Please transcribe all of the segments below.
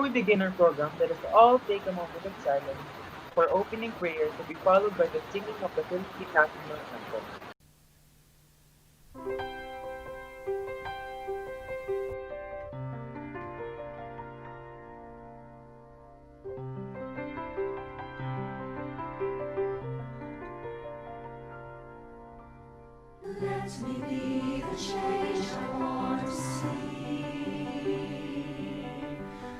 we begin our program, let us all take a moment of silence for opening prayer to be followed by the singing of the Philippine National Anthem. Let me be the change I want to see,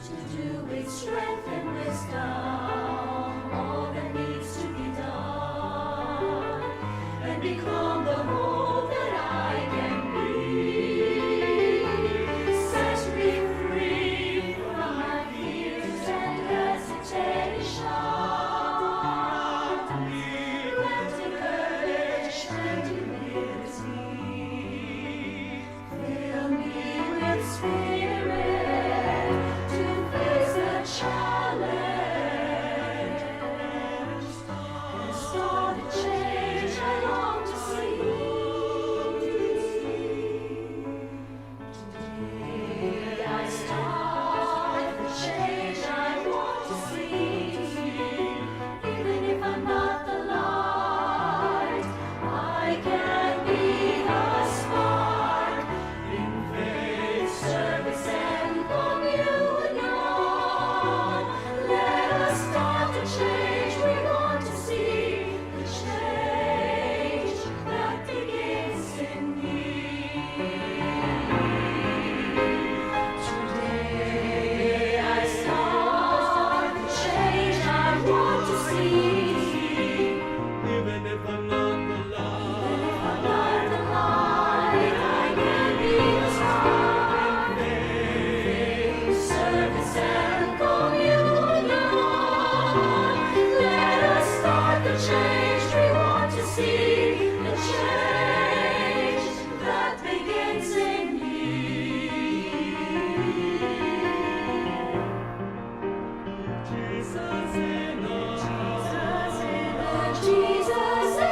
to do with strength and wisdom all that needs to be done, and become the hope that I can be. Set me free from my fears and hesitation. Grant me courage and humility. Fill me with spirit to face the challenge and start the change I long to see. Today I start the change I want to see. Even if I'm not the light, I can be the spark in faith, service, and communion. Let us start the change we want to see, the change that begins in me. Today I start the change I want to see. Even if I'm not the I'm light, not the light, I can be the spark. Faith, service, and communion. Let us start the change we want to see, the change that begins in me. Jesus in us. Jesus in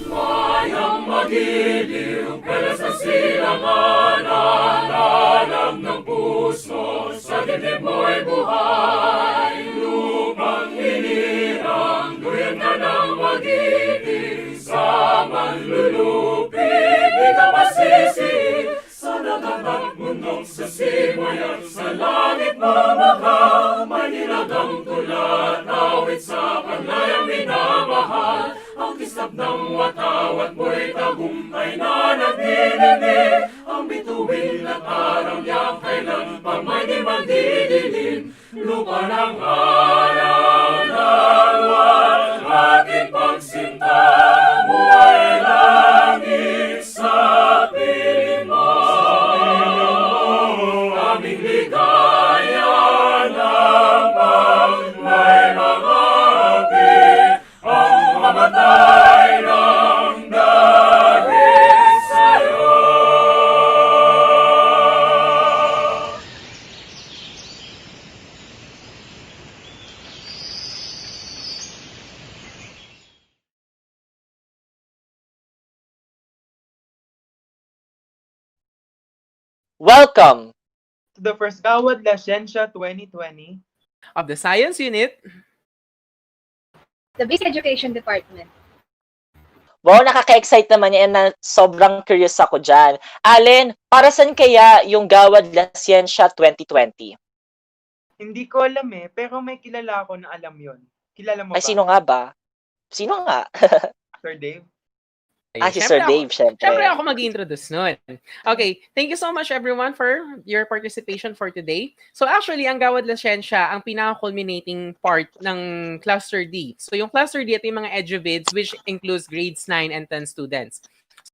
Mayang magiliw, kaya sa silangan, alam ng puso, sa dibdib mo'y buhay. Lupang hinirang, duyan ka ng magiging, sa manlulupig, di ka masisi. Sa dagat at mundong sasimayan, sa langit mamahal, may nilagang tulad, awit sa panlayang minamahal. Ang kislap ng watawat mo'y tagumpay na nagdidindi. Ang bituin at araw niya kailan pa may di magdidilim. Lupa ng araw ng buwan, ating pagsinta mo ay langit sa piling mo. Aming ligaya ng may mga api, ang mamatay ng dahil sa'yo. Welcome To the first Gawad La Scientia 2020, of the Science Unit. The Basic Education Department. Wow, nakaka-excite naman yan na sobrang curious ako dyan. Allen, para saan kaya yung Gawad La Scientia 2020? hindi ko alam pero may kilala ako na alam yon. Kilala mo Ay, ba, sino nga ba? Sino nga? Sir Dave? Si Siyempre Sir ako, Dave, siyempre syempre. ako mag-introduce nun. Okay, thank you so much everyone for your participation for today. So actually, ang Gawad La Scientia, ang pinaka-culminating part ng Cluster D. So yung Cluster D, ito yung mga eduvids which includes grades 9 and 10 students.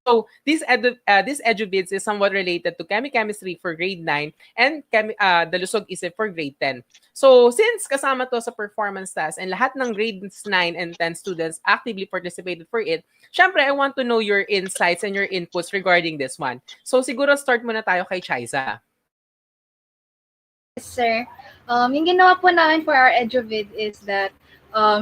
So this eduvids is somewhat related to chemistry for grade 9 and the Lusog Isip for grade 10. So since kasama to sa performance task and lahat ng grades 9 and 10 students actively participated for it, syempre I want to know your insights and your inputs regarding this one. So siguro start muna tayo kay Chaiza. Yes, sir. Yung ginawa po namin for our EduVid is that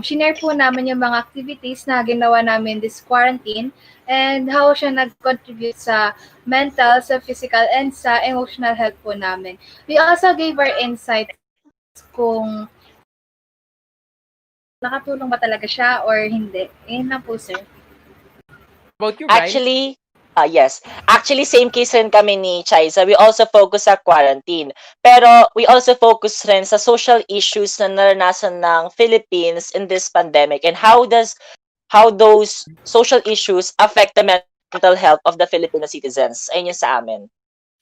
shinare po namin yung mga activities na ginawa namin this quarantine and how siya nag-contribute sa mental, sa physical, and sa emotional health po namin. We also gave our insights kung nakatulong ba talaga siya or hindi. Yun na po, sir. About you, Bryce? Actually, yes. Actually, same case rin kami ni Chaiza. We also focus sa quarantine. Pero we also focus rin sa social issues na naranasan ng Philippines in this pandemic and how those social issues affect the mental health of the Filipino citizens. Ayun yung sa amin.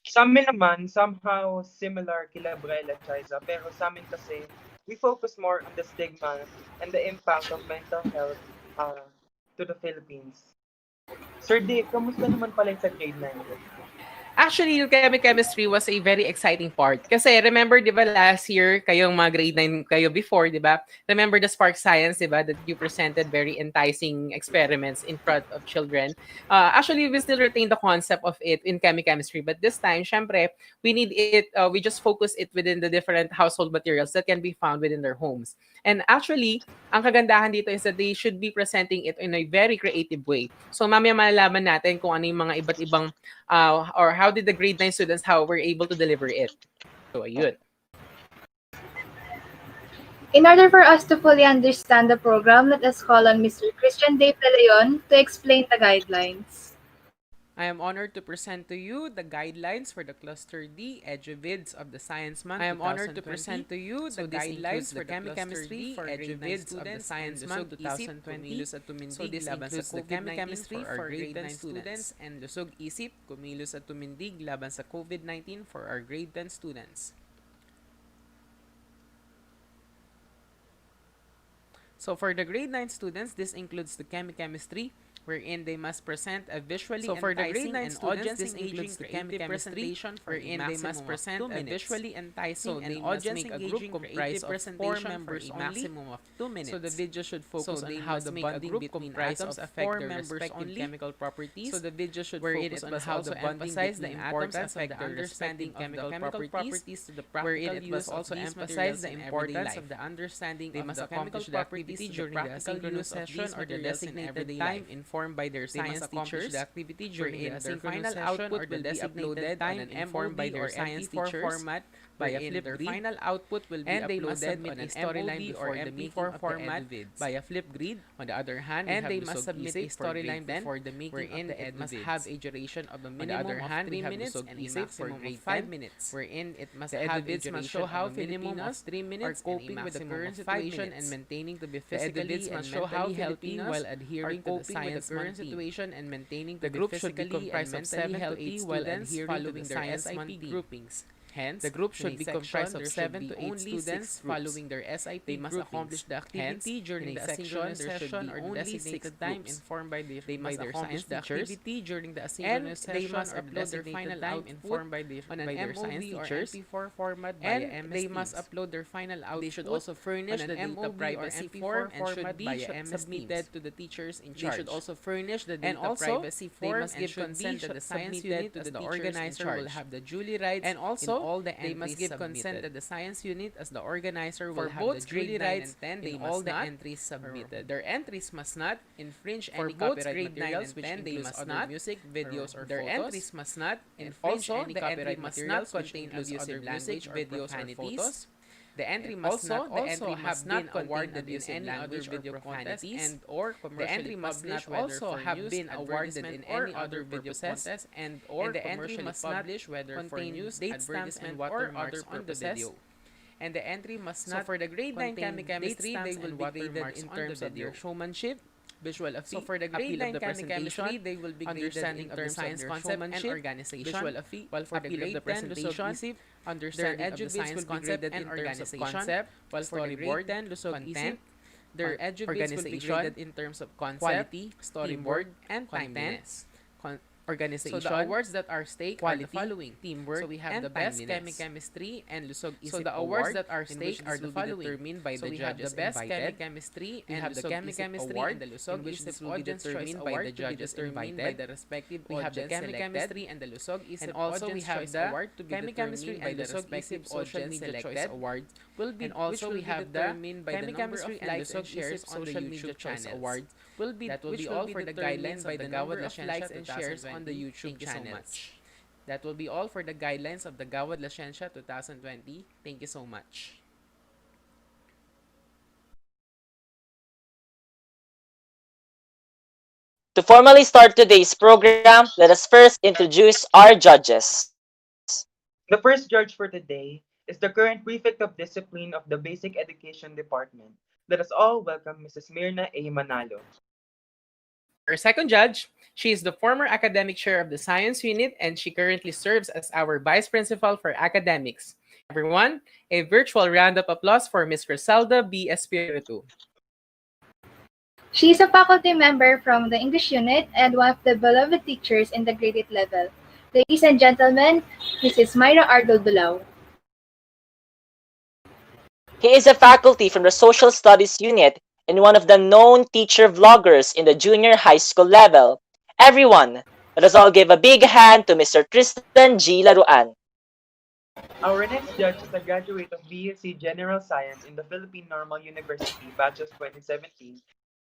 Sa amin naman, somehow similar kila Bryla at Chaiza, pero sa amin kasi, we focus more on the stigma and the impact of mental health to the Philippines. Sir Dave, kamusta naman pala yung sa grade 9? Actually, yung chemistry was a very exciting part. Kasi remember, di ba, last year, kayong mga grade 9 kayo before, di ba? Remember the Spark Science, di ba, that you presented very enticing experiments in front of children. Actually, we still retain the concept of it in chemistry. But this time, syempre, we need it, we just focus it within the different household materials that can be found within their homes. And actually, ang kagandahan dito is that they should be presenting it in a very creative way. So, mamaya malalaman natin kung ano yung mga iba't ibang or how did the grade 9 students how were able to deliver it. So, ayun. In order for us to fully understand the program, let us call on Mr. Christian Dave De Leon to explain the guidelines. I am honored to present to you the guidelines for the Cluster D EduVids of the Science Month. I am honored to present to you the guidelines for the chemistry for EduVids of the Science Month 2020. So this includes the chemistry for grade 10 students and Lusog Isip, kumilos at tumindig laban sa COVID-19 for our grade 10 students. So for the grade 9 students, this includes the chemistry, wherein they must present a visually enticing and audience-engaging creative presentation wherein they must present a visually enticing and audience-engaging comprised of 4 members for a maximum of 2 minutes. So the video should focus on how the bonding between atoms affect their respective chemical properties. So the video should focus on how the bonding between atoms affect the understanding of the chemical properties to the practical use of these materials in everyday life. They must accomplish the activity during the asynchronous session or the designated time informed by their science teachers. The activity during the final output will be uploaded on an MOV by their science teachers format by a flip grid. Final output will be uploaded on an storyline or MP4 format by a flip grid. On the other hand, they must submit a storyline before the making of the it must have a duration of a minimum of 3 minutes and a maximum of 5 minutes. Wherein it must have a duration of a minimum of 3 minutes are coping with the current situation and maintaining to be physically and mentally healthy while adhering to the science current situation and maintaining the group should be comprised of 7 to 8 students following their SIP groupings. Hence, the group should be comprised of 7 to 8 students following their SIP. They must accomplish the activity during the asynchronous session or the designated time informed by their science teachers. During the asynchronous session or the designated time informed by their science teachers. And they must upload their final output. They should also furnish the data privacy form and should be submitted to the teachers in charge. They should also furnish the data privacy form and give consent that the science unit as the organizer will have the duly rights and also all the they must give consent that the science unit as the organizer will have the duly rights and in all the entries submitted. Their entries must not infringe any copyright materials which includes other music, videos, or their entries must not infringe any copyright materials which includes other language, videos, or photos. The entry must not also have been awarded in any other video contest and or commercially published also have been awarded in any other video contest and or the entry must not whether for news, advertisement, or others on the video. And the entry must not for the grade 9 chemistry they will be graded in terms of their showmanship, visual affect. So for the grade 9 chemistry, they will be understanding of the science concept and organization. Visual affect. While for the grade 10 lusog-isip, understanding of the science concept and organization. While for the grade 10 lusog-isip, their educates will be graded in terms of concept, quality, storyboard, and timeliness. Organization. So the awards that are stake are the following: teamwork. So we have the best chemistry and lusog-isip. So the awards that are stake are the following: determined by the judges invited. Chemistry and the lusog-isip award. The lusog-isip will be determined by the judges invited by the respective audience selected. We have the chemistry and the lusog-isip. And also we have the award to be determined by the respective audience selected. Award will be, and also we have the chemistry and lusog shares on the YouTube channels. Award will be, that will be all for the guidelines by the Gawad La Scientia likes and shares on the YouTube channels. That will be all for the guidelines of the Gawad La Scientia 2020. Thank you so much. To formally start today's program, let us first introduce our judges. The first judge for today is the current Prefect of Discipline of the Basic Education Department. Let us all welcome Mrs. Mirna A. Manalo. Our second judge, she is the former academic chair of the science unit and she currently serves as our vice principal for academics. Everyone, a virtual round of applause for Ms. Griselda B. Espiritu. She is a faculty member from the English unit and one of the beloved teachers in the grade 8 level. Ladies and gentlemen, Mrs. Myra Ardol Bulao. He is a faculty from the Social Studies unit and one of the known teacher vloggers in the junior high school level. Everyone, let us all give a big hand to Mr. Tristan G. Laruan. Our next judge is a graduate of BSc General Science in the Philippine Normal University, batch of 2017.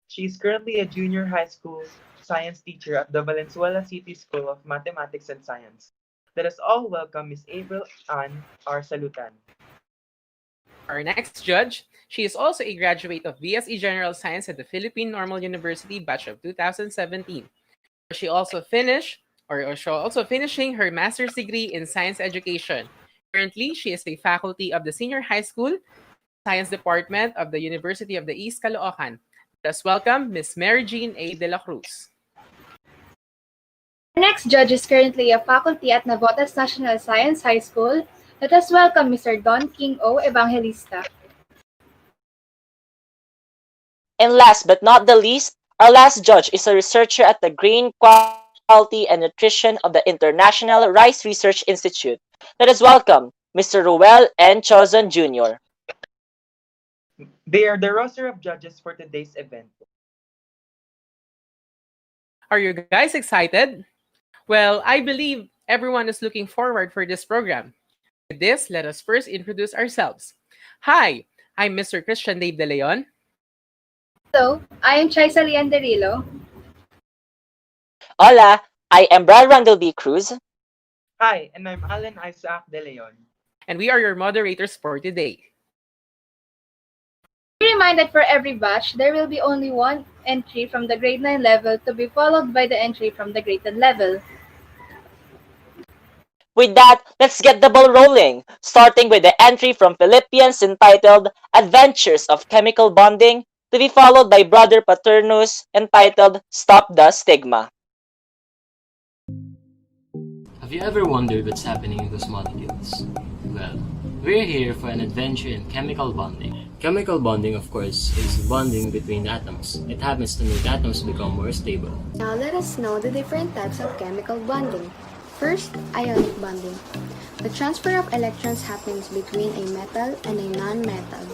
She is currently a junior high school science teacher at the Valenzuela City School of Mathematics and Science. Let us all welcome Ms. April Ann R. Salutan. Our next judge, she is also a graduate of BSc General Science at the Philippine Normal University, batch of 2017. She also finishing her master's degree in science education. Currently, she is a faculty of the Senior High School Science Department of the University of the East Caloocan. Let's welcome Ms. Mary Jean A. De La Cruz. Our next judge is currently a faculty at Navotas National Science High School. Let us welcome Mr. Don King O. Evangelista. And last but not the least, our last judge is a researcher at the Grain Quality and Nutrition of the International Rice Research Institute. Let us welcome Mr. Ruel N. Chozon Jr. They are the roster of judges for today's event. Are you guys excited? Well, I believe everyone is looking forward for this program. With this, let us first introduce ourselves. Hi, I'm Mr. Christian Dave De Leon. Hello, I am Chaisa Leanderillo. Hola, I am Brad Randall B. Cruz. Hi, and I'm Alan Isaac De Leon. And we are your moderators for today. Be reminded for every batch, there will be only one entry from the grade 9 level to be followed by the entry from the grade 10 level. With that, let's get the ball rolling, starting with the entry from Philippians entitled Adventures of Chemical Bonding, to be followed by Brother Paternus entitled Stop the Stigma. Have you ever wondered what's happening in those molecules? Well, we're here for an adventure in chemical bonding. Chemical bonding, of course, is bonding between atoms. It happens to make atoms become more stable. Now let us know the different types of chemical bonding. First, ionic bonding. The transfer of electrons happens between a metal and a non-metal.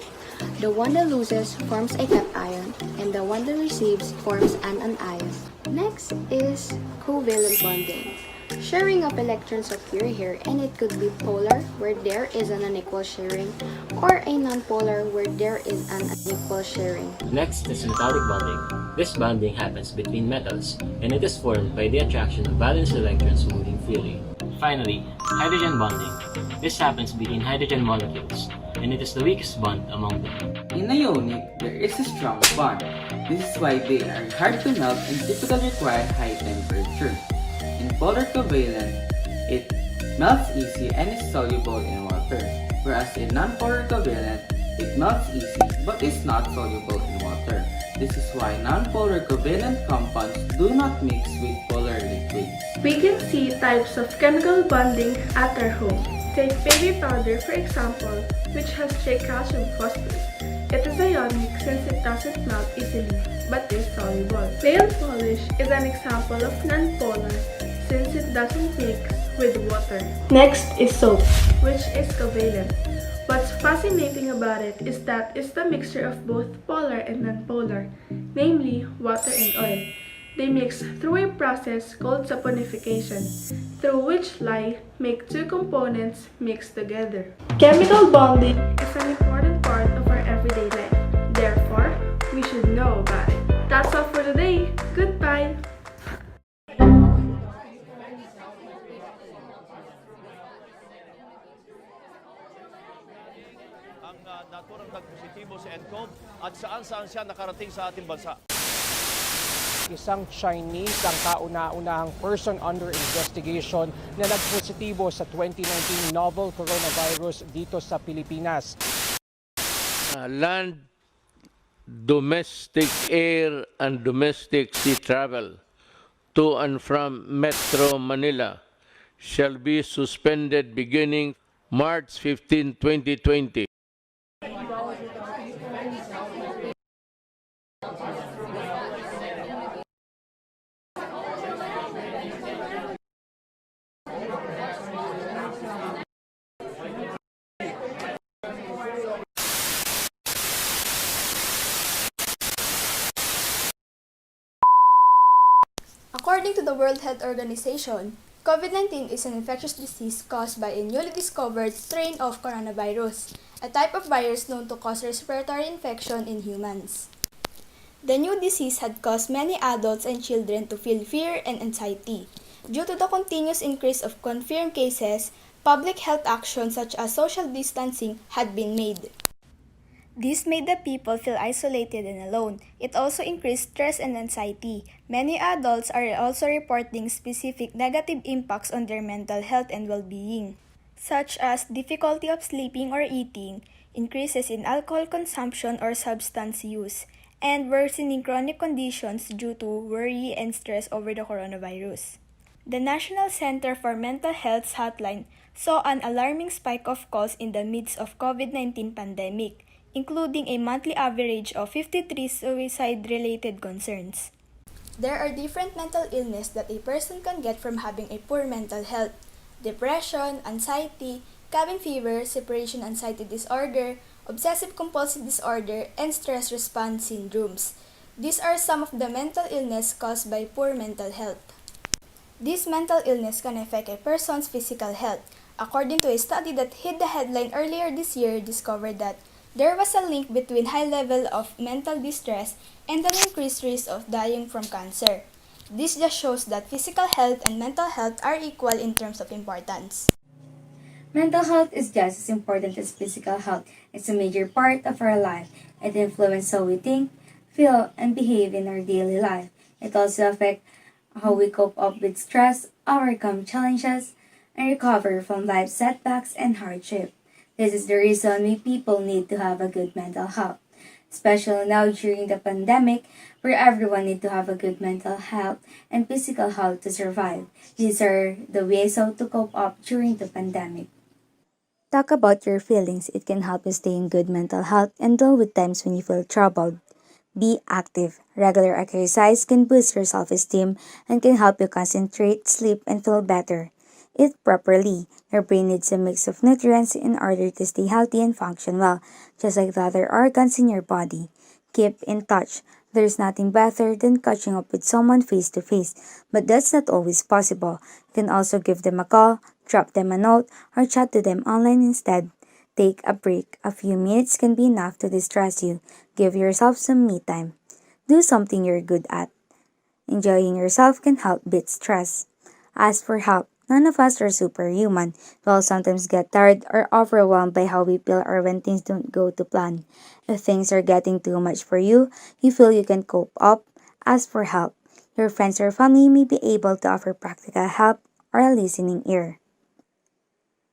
The one that loses forms a cation, and the one that receives forms an anion. Next is covalent bonding. Sharing of electrons occur here, and it could be polar, where there is an unequal sharing, or a non-polar, where there is an unequal sharing. Next is metallic bonding. This bonding happens between metals, and it is formed by the attraction of valence electrons moving freely. Finally, hydrogen bonding. This happens between hydrogen molecules, and it is the weakest bond among them. In ionic, there is a strong bond. This is why they are hard to melt and typically require high temperature. In polar covalent, it melts easy and is soluble in water, whereas in non-polar covalent, it melts easy but is not soluble in water. This is why non-polar covalent compounds do not mix with polar liquids. We can see types of chemical bonding at our home. Take baby powder for example, which has strict calcium phosphorus. It is ionic since it doesn't melt easily, but is soluble. Nail polish is an example of non-polar since it doesn't mix with water. Next is soap, which is covalent. What's fascinating about it is that it's the mixture of both polar and non-polar, namely water and oil. They mix through a process called saponification, through which lye make two components mix together. Chemical bonding is an important part of our everyday life. Therefore, we should know about it. That's all for today. Goodbye! Ang naturang nagpositibo si NCOV at saan-saan siya nakarating sa ating bansa. Isang Chinese ang kauna-unahang person under investigation na nagpositibo sa 2019 novel coronavirus dito sa Pilipinas. Land, domestic air, and domestic sea travel to and from Metro Manila shall be suspended beginning March 15, 2020. According to the World Health Organization, COVID-19 is an infectious disease caused by a newly discovered strain of coronavirus, a type of virus known to cause respiratory infection in humans. The new disease had caused many adults and children to feel fear and anxiety. Due to the continuous increase of confirmed cases, public health actions such as social distancing had been made. This made the people feel isolated and alone. It also increased stress and anxiety. Many adults are also reporting specific negative impacts on their mental health and well-being, such as difficulty of sleeping or eating, increases in alcohol consumption or substance use, and worsening chronic conditions due to worry and stress over the coronavirus. The National Center for Mental Health's hotline saw an alarming spike of calls in the midst of COVID-19 pandemic, including a monthly average of 53 suicide-related concerns. There are different mental illness that a person can get from having a poor mental health: depression, anxiety, cabin fever, separation anxiety disorder, obsessive-compulsive disorder, and stress response syndromes. These are some of the mental illness caused by poor mental health. This mental illness can affect a person's physical health. According to a study that hit the headline earlier this year, discovered that there was a link between high level of mental distress and an increased risk of dying from cancer. This just shows that physical health and mental health are equal in terms of importance. Mental health is just as important as physical health. It's a major part of our life. It influences how we think, feel, and behave in our daily life. It also affects how we cope up with stress, overcome challenges, and recover from life setbacks and hardship. This is the reason why people need to have a good mental health, especially now during the pandemic, where everyone needs to have a good mental health and physical health to survive. These are the ways how to cope up during the pandemic. Talk about your feelings. It can help you stay in good mental health and deal with times when you feel troubled. Be active. Regular exercise can boost your self-esteem and can help you concentrate, sleep, and feel better. Eat properly. Your brain needs a mix of nutrients in order to stay healthy and function well, just like the other organs in your body. Keep in touch. There's nothing better than catching up with someone face to face, but that's not always possible. You can also give them a call, drop them a note, or chat to them online instead. Take a break. A few minutes can be enough to distress you. Give yourself some me time. Do something you're good at. Enjoying yourself can help beat stress. Ask for help. None of us are superhuman. We all sometimes get tired or overwhelmed by how we feel or when things don't go to plan. If things are getting too much for you, you feel you can cope up, ask for help. Your friends or family may be able to offer practical help or a listening ear.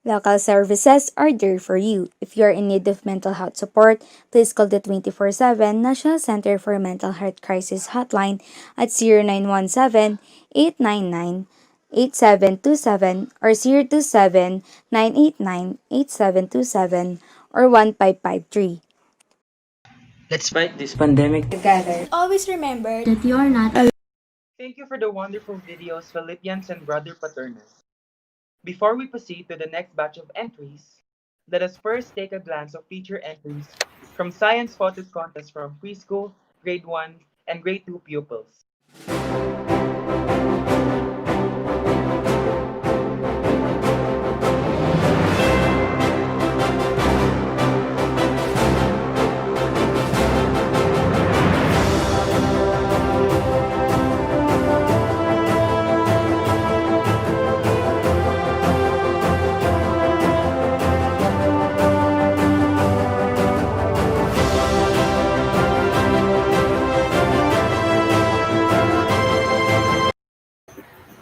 Local services are there for you. If you are in need of mental health support, please call the 24/7 National Center for Mental Health Crisis Hotline at 0917-899-8727 or 027-989-8727 or 1553. Let's fight this pandemic Together. Always remember that you are not Thank you for the wonderful videos, Philippians and Brother Paternas. Before we proceed to the next batch of entries, let us first take a glance of feature entries from Science Photos Contest from preschool, grade 1, and grade 2 pupils.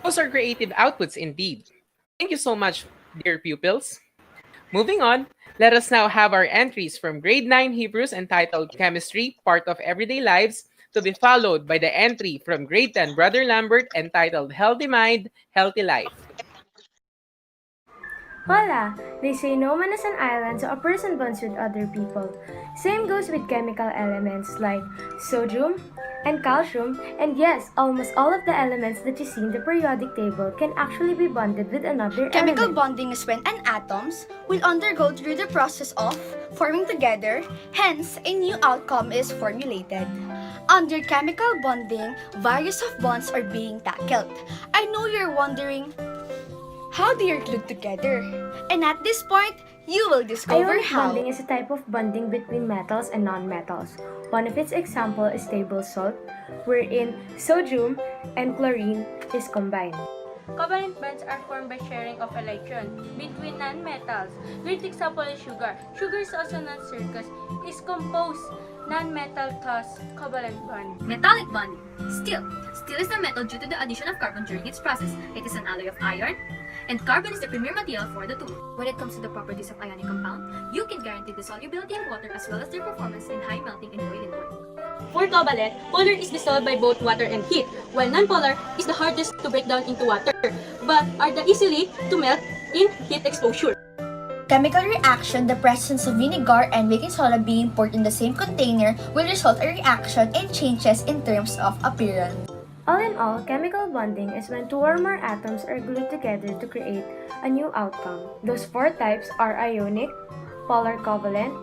Those are creative outputs indeed. Thank you so much, dear pupils. Moving on, let us now have our entries from grade 9 Hebrews entitled Chemistry, Part of Everyday Lives, to be followed by the entry from grade 10 Brother Lambert entitled Healthy Mind, Healthy Life. Voila! They say no man is an island, so a person bonds with other people. Same goes with chemical elements like sodium and calcium, and yes, almost all of the elements that you see in the periodic table can actually be bonded with another Chemical element. bonding is when an atoms will undergo through the process of forming together, hence a new outcome is formulated. Under chemical bonding, various of bonds are being tackled. I know you're wondering, how they are glued together? And at this point, you will discover Ionic how. bonding is a type of bonding between metals and nonmetals. One of its example is table salt, wherein sodium and chlorine is combined. Covalent bonds are formed by sharing of electrons between nonmetals. Great example is sugar. Sugar is also non-circus, is composed non-metal thus covalent bond. Metallic bonding. Steel. Steel is a metal due to the addition of carbon during its process. It is an alloy of iron, and carbon is the premier material for the two. When it comes to the properties of ionic compound, you can guarantee the solubility in water as well as their performance in high melting and boiling point. For covalent, polar is dissolved by both water and heat, while non-polar is the hardest to break down into water, but are the easily to melt in heat exposure. Chemical reaction, the presence of vinegar and baking soda being poured in the same container will result a reaction and changes in terms of appearance. All in all, chemical bonding is when two or more atoms are glued together to create a new outcome. Those four types are ionic, polar covalent,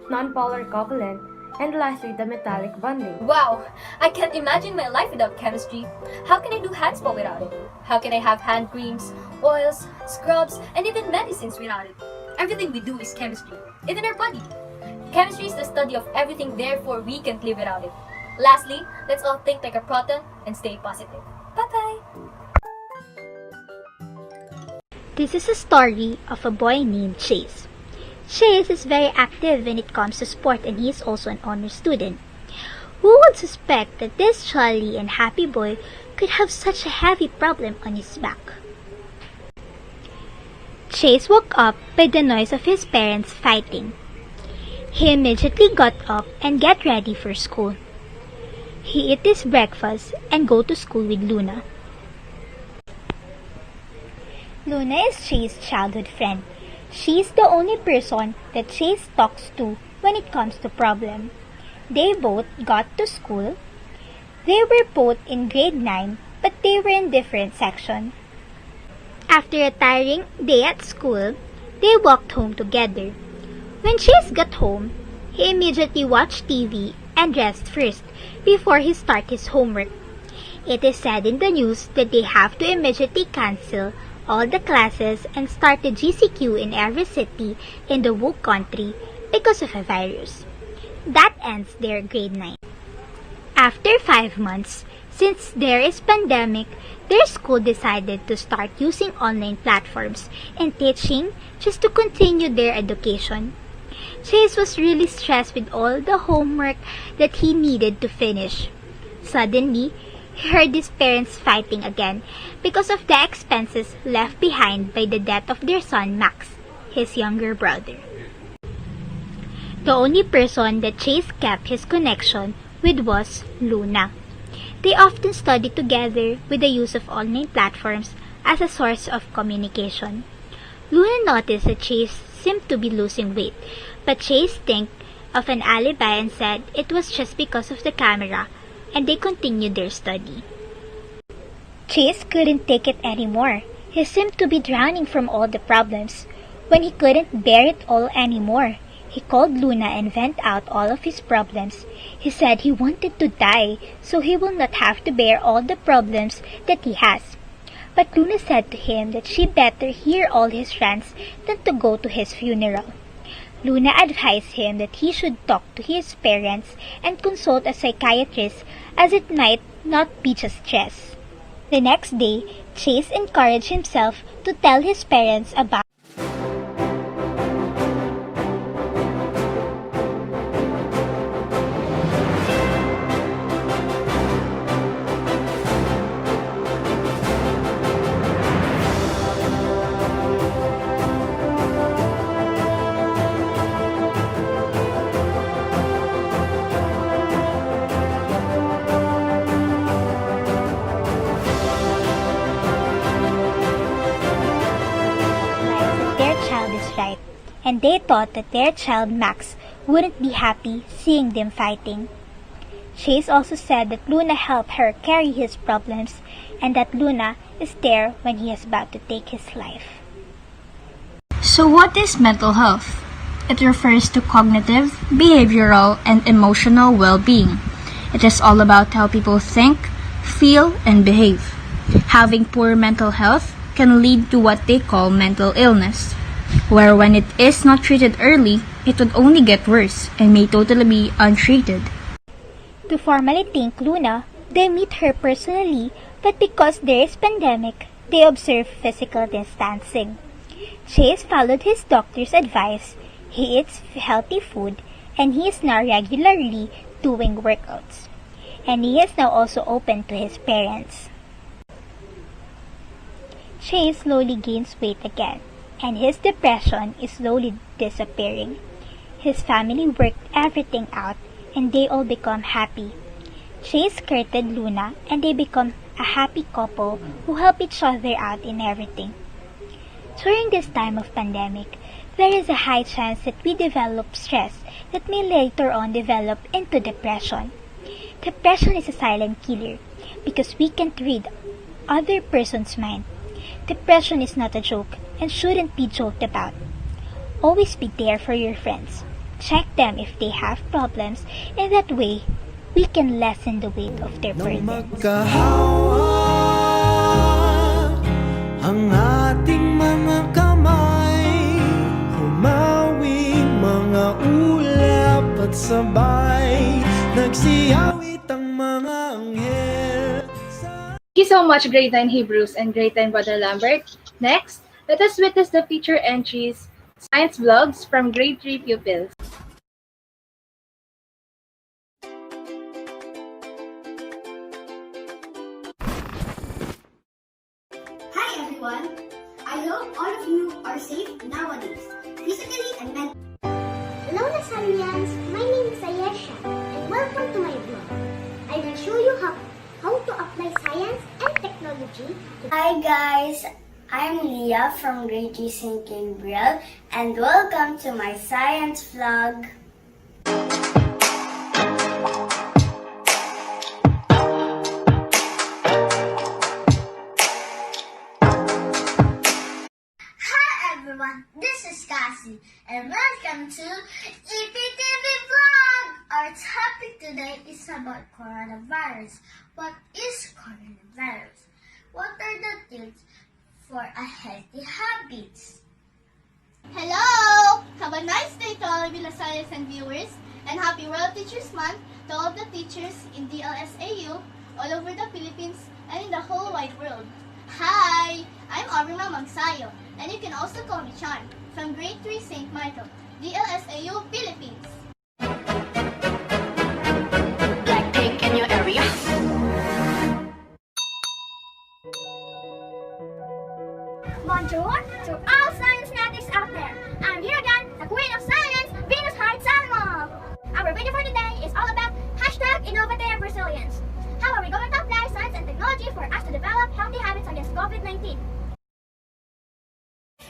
non-polar covalent, and lastly, the metallic bonding. Wow! I can't imagine my life without chemistry. How can I do hand spa without it? How can I have hand creams, oils, scrubs, and even medicines without it? Everything we do is chemistry, even our body. Chemistry is the study of everything, therefore we can't live without it. Lastly, let's all think like a proton and stay positive. Bye-bye! This is a story of a boy named Chase. Chase is very active when it comes to sport and he is also an honor student. Who would suspect that this jolly and happy boy could have such a heavy problem on his back? Chase woke up by the noise of his parents fighting. He immediately got up and get ready for school. He ate his breakfast and go to school with Luna. Luna is Chase's childhood friend. She is the only person that Chase talks to when it comes to problem. They both got to school. They were both in grade 9, but they were in different sections. After a tiring day at school, they walked home together. When Chase got home, he immediately watched TV and dressed first before he started his homework. It is said in the news that they have to immediately cancel all the classes and start the GCQ in every city in the whole country because of a virus. That ends their grade 9. After 5 months, since there is pandemic, their school decided to start using online platforms and teaching just to continue their education. Chase was really stressed with all the homework that he needed to finish. Suddenly, he heard his parents fighting again because of the expenses left behind by the death of their son Max. his younger brother. The only person that Chase kept his connection with was Luna. They often studied together with the use of online platforms as a source of communication. Luna noticed that Chase seemed to be losing weight, but Chase think of an alibi and said it was just because of the camera, and they continued their study. Chase couldn't take it anymore. He seemed to be drowning from all the problems. When he couldn't bear it all anymore, he called Luna and vent out all of his problems. He said he wanted to die so he will not have to bear all the problems that he has. But Luna said to him that she better hear all his rants than to go to his funeral. Luna advised him that he should talk to his parents and consult a psychiatrist as it might not be just stress. The next day, Chase encouraged himself to tell his parents about right, and they thought that their child Max wouldn't be happy seeing them fighting. Chase also said that Luna helped her carry his problems and that Luna is there when he is about to take his life. So what is mental health? It refers to cognitive, behavioral, and emotional well-being. It is all about how people think, feel, and behave. Having poor mental health can lead to what they call mental illness, where when it is not treated early, it would only get worse and may totally be untreated. To formally thank Luna, they meet her personally, but because there is pandemic, they observe physical distancing. Chase followed his doctor's advice. He eats healthy food, and he is now regularly doing workouts. And he is now also open to his parents. Chase slowly gains weight again, and his depression is slowly disappearing. His family worked everything out, and they all become happy. Chase courted Luna, and they become a happy couple who help each other out in everything. During this time of pandemic, there is a high chance that we develop stress that may later on develop into depression. Depression is a silent killer because we can't read other person's mind. Depression is not a joke and shouldn't be joked about. Always be there for your friends. Check them if they have problems, and that way, we can lessen the weight of their burdens. Ang ating mga kamay, humawing mga ulap at sabay, nagsiyawit ang mga anghel. Thank you so much, Grade 9 Hebrews and Grade 10 Brother Lambert. Next, let us witness the feature entries, Science Vlogs from Grade 3 pupils. Hi everyone! I hope all of you are safe nowadays, physically and mentally. Hello Nasarians! My name is Ayesha and welcome to my vlog. I will show you how to apply science and technology. Hi guys! I'm Leah from Grade 3 St. Gabriel and welcome to my science vlog. Everyone, this is Cassie and welcome to EPTV Vlog! Our topic today is about coronavirus. What is coronavirus? What are the tips for a healthy habits? Hello! Have a nice day to all of you Lascientia and viewers, and happy World Teachers Month to all of the teachers in DLSAU all over the Philippines and in the whole wide world. Hi! I'm Arima Magsayo, and you can also call me Chan, from Grade 3 St. Michael, DLSAU, Philippines. Black pink in your area. Bonjour to all science fanatics out there. Queen of Science, Venus Heart Salmo! Our video for today is all about #innovative resilience. How are we going to apply science and technology for us to develop healthy habits against COVID-19?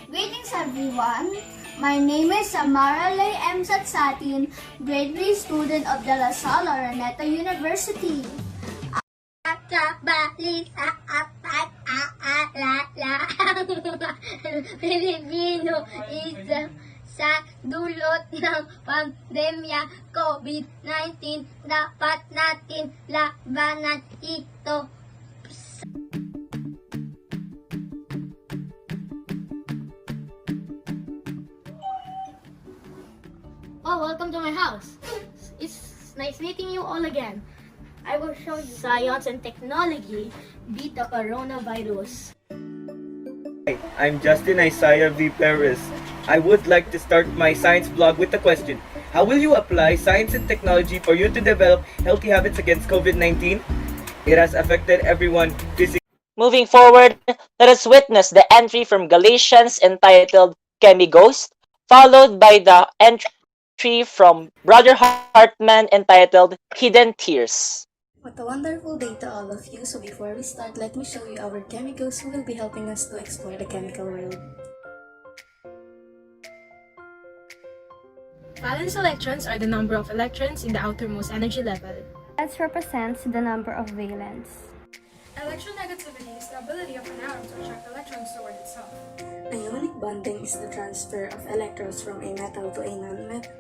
Greetings everyone. My name is Samara Lay M. Satsatin, grade 3 student of De La Salle Araneta University. Kabalita at Pilipino isang sa dulot ng pandemya COVID-19 dapat natin labanan ito. Oh, welcome to my house. It's nice meeting you all again. I will show you science and technology beat the coronavirus. Hi, I'm Justin Isaiah V. Perez. I would like to start my science blog with a question. How will you apply science and technology for you to develop healthy habits against COVID-19? It has affected everyone physically. Moving forward, let us witness the entry from Galatians entitled Chemi Ghost, followed by the entry from Brother Hartman entitled Hidden Tears. What a wonderful day to all of you. So before we start, let me show you our chemicals who will be helping us to explore the chemical world. Valence electrons are the number of electrons in the outermost energy level. That represents the number of valence. Electronegativity is the ability of an atom to attract electrons toward itself. Ionic bonding is the transfer of electrons from a metal to a non-metal.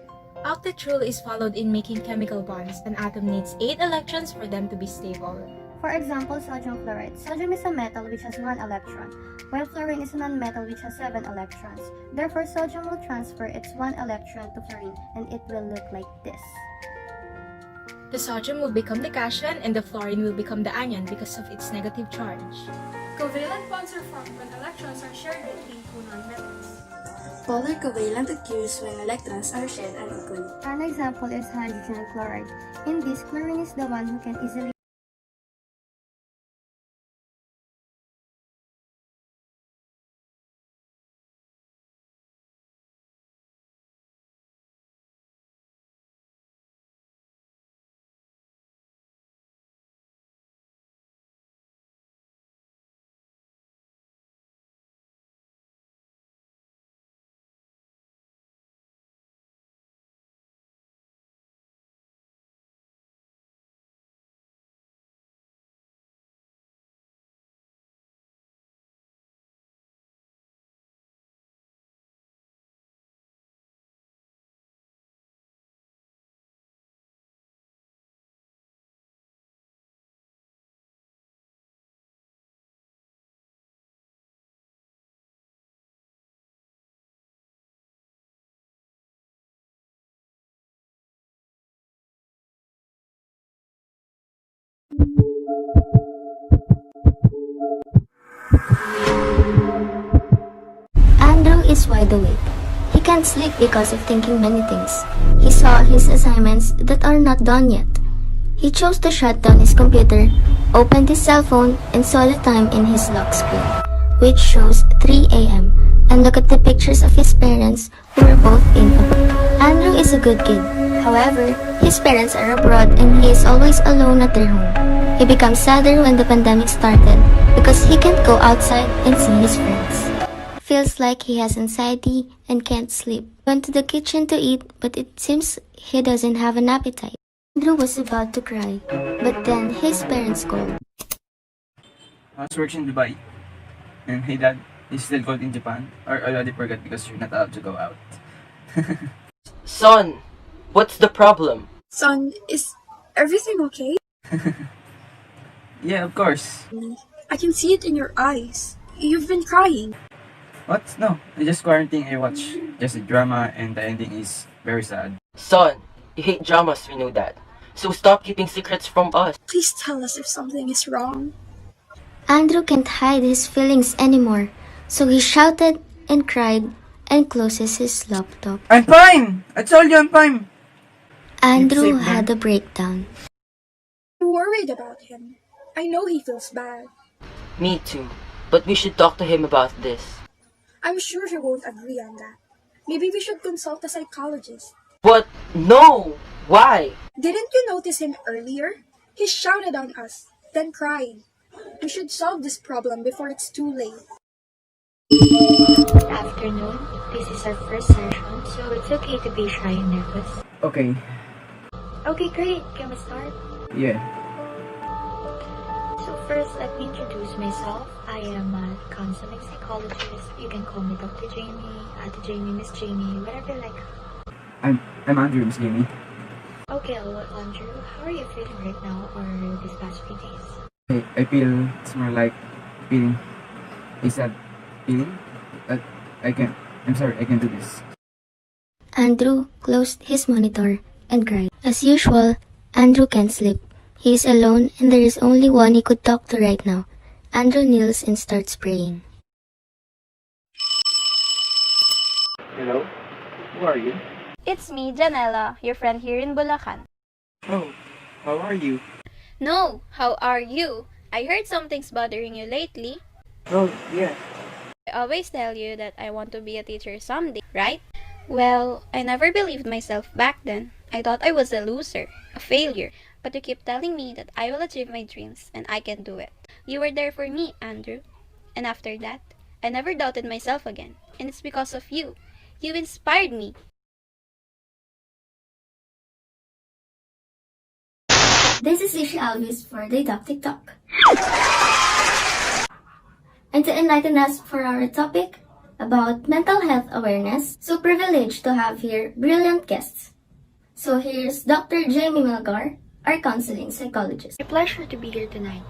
Octet rule is followed in making chemical bonds. An atom needs 8 electrons for them to be stable. For example, sodium chloride. Sodium is a metal which has 1 electron, while chlorine is a non-metal which has 7 electrons. Therefore, sodium will transfer its 1 electron to chlorine and it will look like this. The sodium will become the cation and the fluorine will become the anion because of its negative charge. Covalent bonds are formed when electrons are shared between two nonmetals. Polar covalent occurs when electrons are shared unequally. An example is hydrogen chloride. In this, chlorine is the one who can easily Andrew is wide awake. He can't sleep because of thinking many things. He saw his assignments that are not done yet. He chose to shut down his computer, opened his cell phone, and saw the time in his lock screen, which shows 3 a.m., and look at the pictures of his parents who were both in a boat. Andrew is a good kid. However, his parents are abroad and he is always alone at their home. He becomes sadder when the pandemic started because he can't go outside and see his friends. Feels like he has anxiety and can't sleep. Went to the kitchen to eat, but it seems he doesn't have an appetite. Andrew was about to cry, but then his parents called. I was working in Dubai. And hey dad, you still called in Japan? Or already forgot because you're not allowed to go out? Son, what's the problem? Son, is everything okay? Yeah, of course. I can see it in your eyes. You've been crying. What? No, I just quarantine I watch. Just a drama and the ending is very sad. Son, you hate dramas, we know that. So stop keeping secrets from us. Please tell us if something is wrong. Andrew can't hide his feelings anymore, so he shouted and cried and closes his laptop. I'm fine! I told you I'm fine! Andrew had a breakdown. I'm worried about him. I know he feels bad. Me too, but we should talk to him about this. I'm sure he won't agree on that. Maybe we should consult a psychologist. But no! Why? Didn't you notice him earlier? He shouted on us, then cried. We should solve this problem before it's too late. Good afternoon. This is our first session, so it's okay to be shy and nervous. Okay. Okay, great. Can we start? Yeah. So first, let me introduce myself. I am a counseling psychologist. You can call me Dr. Jamie, Ate Jamie, Miss Jamie, whatever you like. I'm Andrew, Miss Jamie. Okay, hello, Andrew. How are you feeling right now or these past few days? I feel it's more like feeling a sad feeling that I'm sorry, I can't do this. Andrew closed his monitor and cried. As usual, Andrew can't sleep. He is alone and there is only one he could talk to right now. Andrew kneels and starts praying. Hello? Who are you? It's me, Janela, your friend here in Bulacan. Oh, how are you? No, how are you? I heard something's bothering you lately. Oh, yeah. I always tell you that I want to be a teacher someday, right? Well, I never believed myself back then. I thought I was a loser, a failure. But you keep telling me that I will achieve my dreams and I can do it. You were there for me, Andrew. And after that, I never doubted myself again. And it's because of you. You inspired me. This is Lishi Alvis for Didactic Talk. And to enlighten us for our topic about mental health awareness, so privileged to have here brilliant guests. So here's Dr. Jamie Melgar, our counseling psychologist. A pleasure to be here tonight.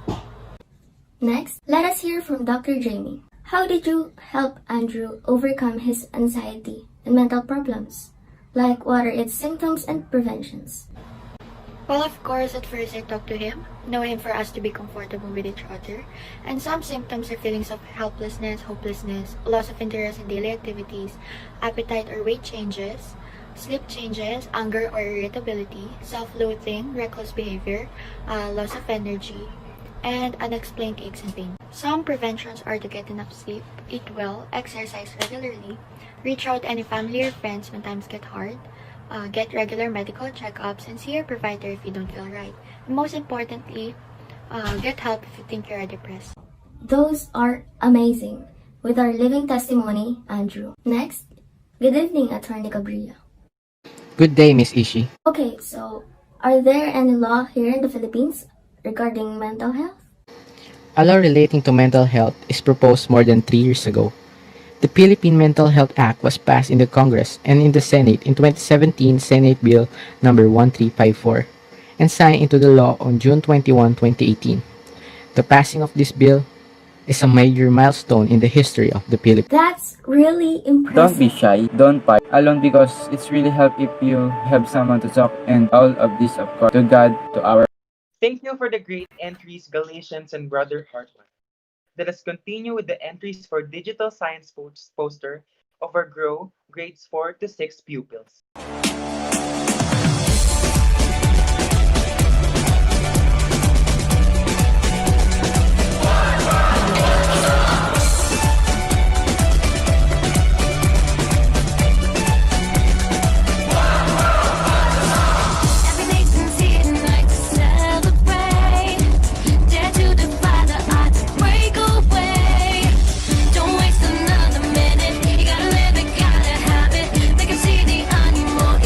Next, let us hear from Dr. Jamie. How did you help Andrew overcome his anxiety and mental problems? Like what are its symptoms and preventions? Well, of course, at first I talked to him, knowing for us to be comfortable with each other. And some symptoms are feelings of helplessness, hopelessness, loss of interest in daily activities, appetite or weight changes, sleep changes, anger or irritability, self-loathing, reckless behavior, loss of energy, and unexplained aches and pain. Some preventions are to get enough sleep, eat well, exercise regularly, reach out to any family or friends when times get hard, get regular medical checkups, and see your provider if you don't feel right. And most importantly, get help if you think you are depressed. Those are amazing. With our living testimony, Andrew. Next, good evening, Attorney Gabriel. Good day, Miss Ishi. Okay, so are there any law here in the Philippines regarding mental health? A law relating to mental health is proposed more than 3 years ago. The Philippine Mental Health Act was passed in the Congress and in the Senate in 2017 Senate Bill number 1354 and signed into the law on June 21, 2018. The passing of this bill is a major milestone in the history of the Philippines. That's really impressive. Don't be shy, don't fight alone because it's really help if you have someone to talk, and all of this of course to God, to our. Thank you for the great entries, Galatians and Brother Hartman. Let us continue with the entries for digital science poster of our GROW grades 4 to 6 pupils. Don't waste another minute. You gotta live it, gotta have it. They can see the animal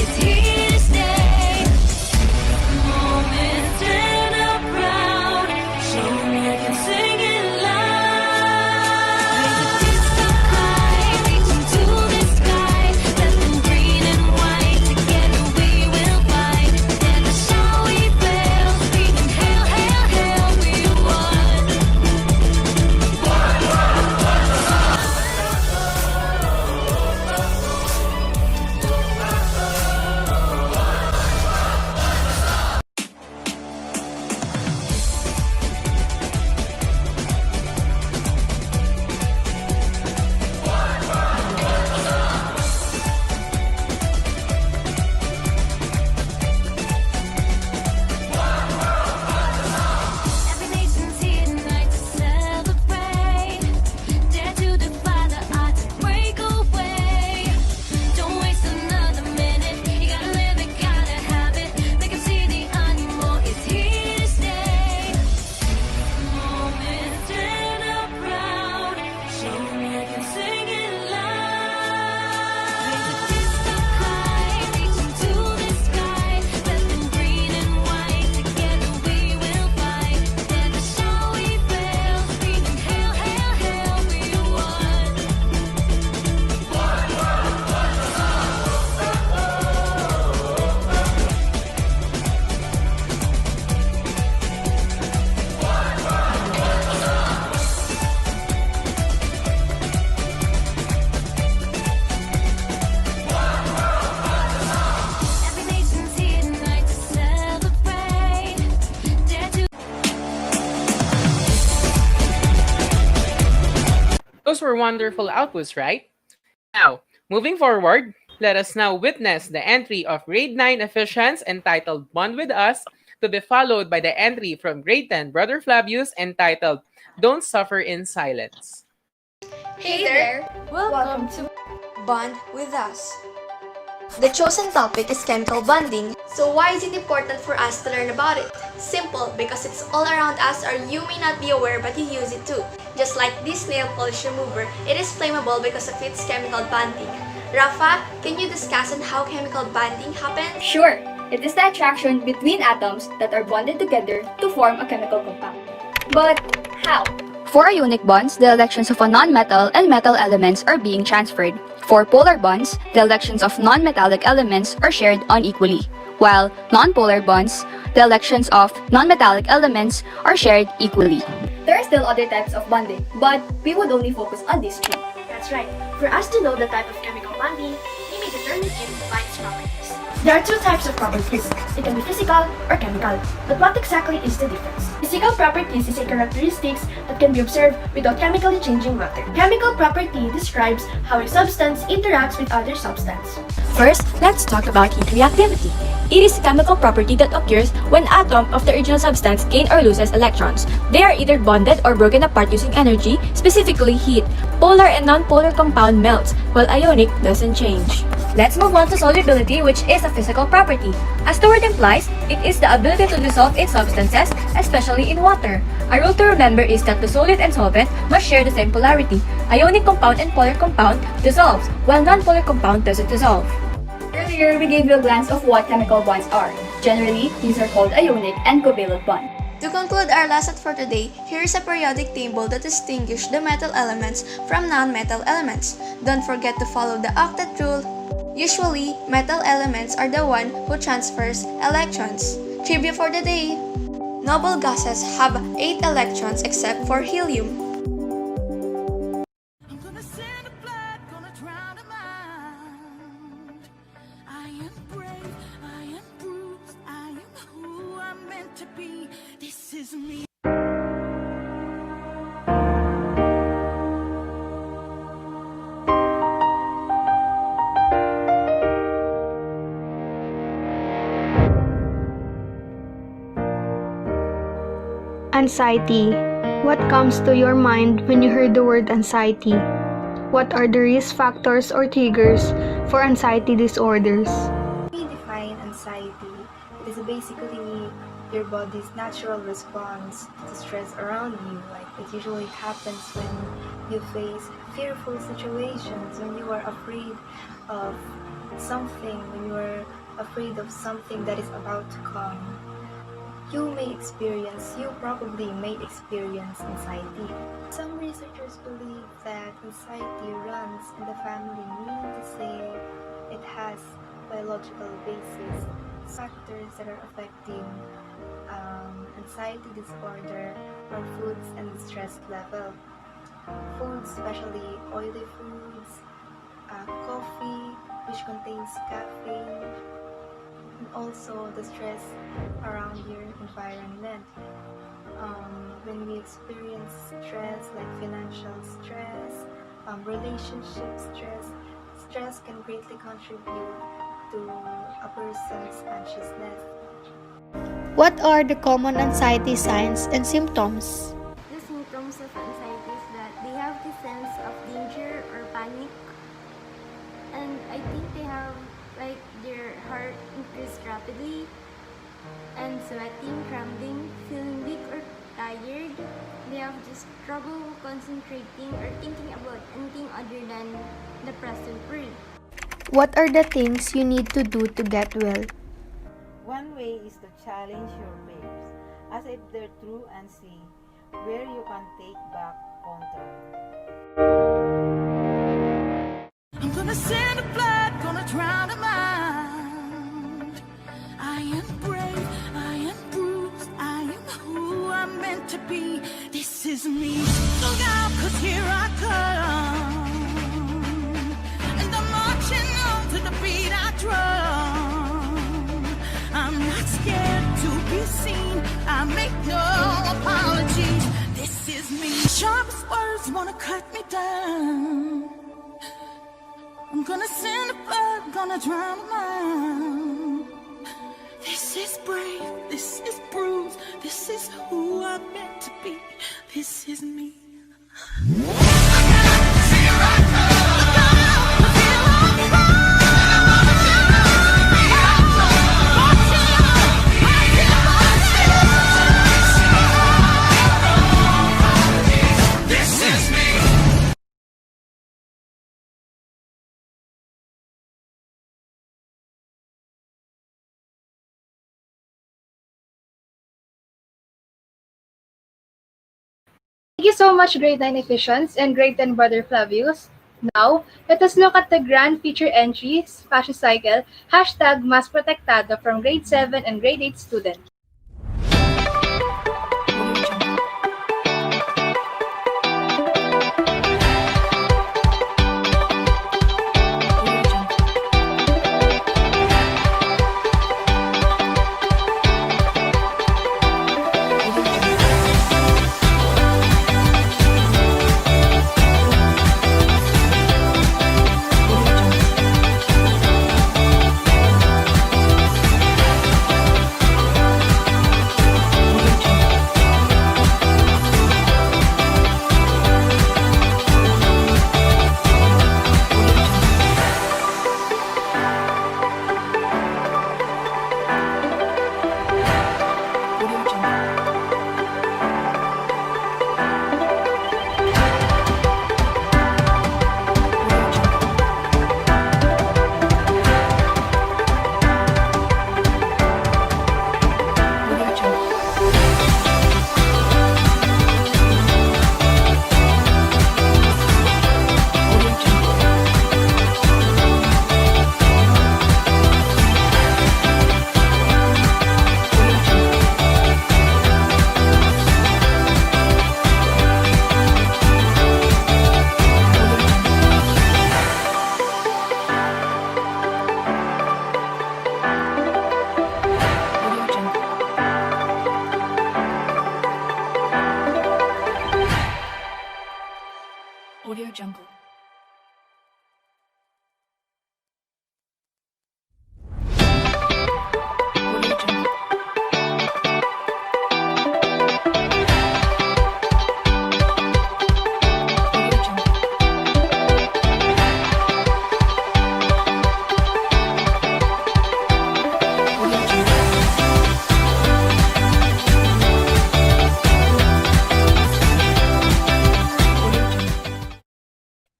Those were wonderful outputs, right? Now, moving forward, let us now witness the entry of grade 9 officiants entitled Bond With Us, to be followed by the entry from grade 10 Brother Flavius entitled Don't Suffer in Silence. Hey there! Welcome to Bond With Us. The chosen topic is chemical bonding. So why is it important for us to learn about it? Simple, because it's all around us or you may not be aware but you use it too. Just like this nail polish remover, it is flammable because of its chemical bonding. Rafa, can you discuss on how chemical bonding happens? Sure. It is the attraction between atoms that are bonded together to form a chemical compound. But how? For ionic bonds, the electrons of a non-metal and metal elements are being transferred. For polar bonds, the electrons of non-metallic elements are shared unequally. While non-polar bonds, the electrons of non-metallic elements are shared equally. There are still other types of bonding, but we would only focus on these three. That's right. For us to know the type of chemical bonding, we may determine it by its properties. There are two types of properties. It can be physical or chemical. But what exactly is the difference? Physical properties is a characteristics that can be observed without chemically changing matter. Chemical property describes how a substance interacts with other substance. First, let's talk about heat reactivity. It is a chemical property that occurs when atom of the original substance gain or loses electrons. They are either bonded or broken apart using energy, specifically heat. Polar and non-polar compound melts, while ionic doesn't change. Let's move on to solubility, which is a physical property. As the word implies, it is the ability to dissolve in substances, especially in water. A rule to remember is that the solute and solvent must share the same polarity. Ionic compound and polar compound dissolves, while non-polar compound doesn't dissolve. Earlier, we gave you a glance of what chemical bonds are. Generally, these are called ionic and covalent bonds. To conclude our lesson for today, here is a periodic table that distinguishes the metal elements from non-metal elements. Don't forget to follow the octet rule. Usually, metal elements are the one who transfers electrons. Trivia for the day. Noble gases have 8 electrons except for helium. Anxiety. What comes to your mind when you hear the word anxiety? What are the risk factors or triggers for anxiety disorders? We define anxiety. It is basically your body's natural response to stress around you. Like it usually happens when you face fearful situations, when you are afraid of something, when you are afraid of something that is about to come. You probably may experience anxiety. Some researchers believe that anxiety runs in the family, meaning to say it has biological basis. Factors that are affecting anxiety disorder are foods and stress level. Foods, especially oily foods, coffee, which contains caffeine, and also the stress around your environment. When we experience stress like financial stress, relationship stress can greatly contribute to a person's anxiousness. What are the common anxiety signs and symptoms? The symptoms of anxiety is that they have the sense of danger or panic, and I think they have like their heart increase rapidly, and sweating, cramping, feeling weak or tired. They have just trouble concentrating or thinking about anything other than the present world. What are the things you need to do to get well? One way is to challenge your fears, as if they're true, and see where you can take back control. I'm gonna send a flood, gonna drown a mind. I am brave, I am bruised, I am who I'm meant to be. This is me. Look out, 'cause here I come. And I'm marching on to the beat I drum. I'm not scared to be seen, I make no apologies. This is me. sharpest words wanna cut me down. I'm gonna send a blood, gonna drown a mind. This is brave, this is bruised, this is who I'm meant to be. This is me. Thank you so much, Grade 9 Efficients and Grade 10 Brother Flavius. Now, let us look at the grand feature entries, fashion cycle, hashtag Mas Protectado from Grade 7 and Grade 8 students.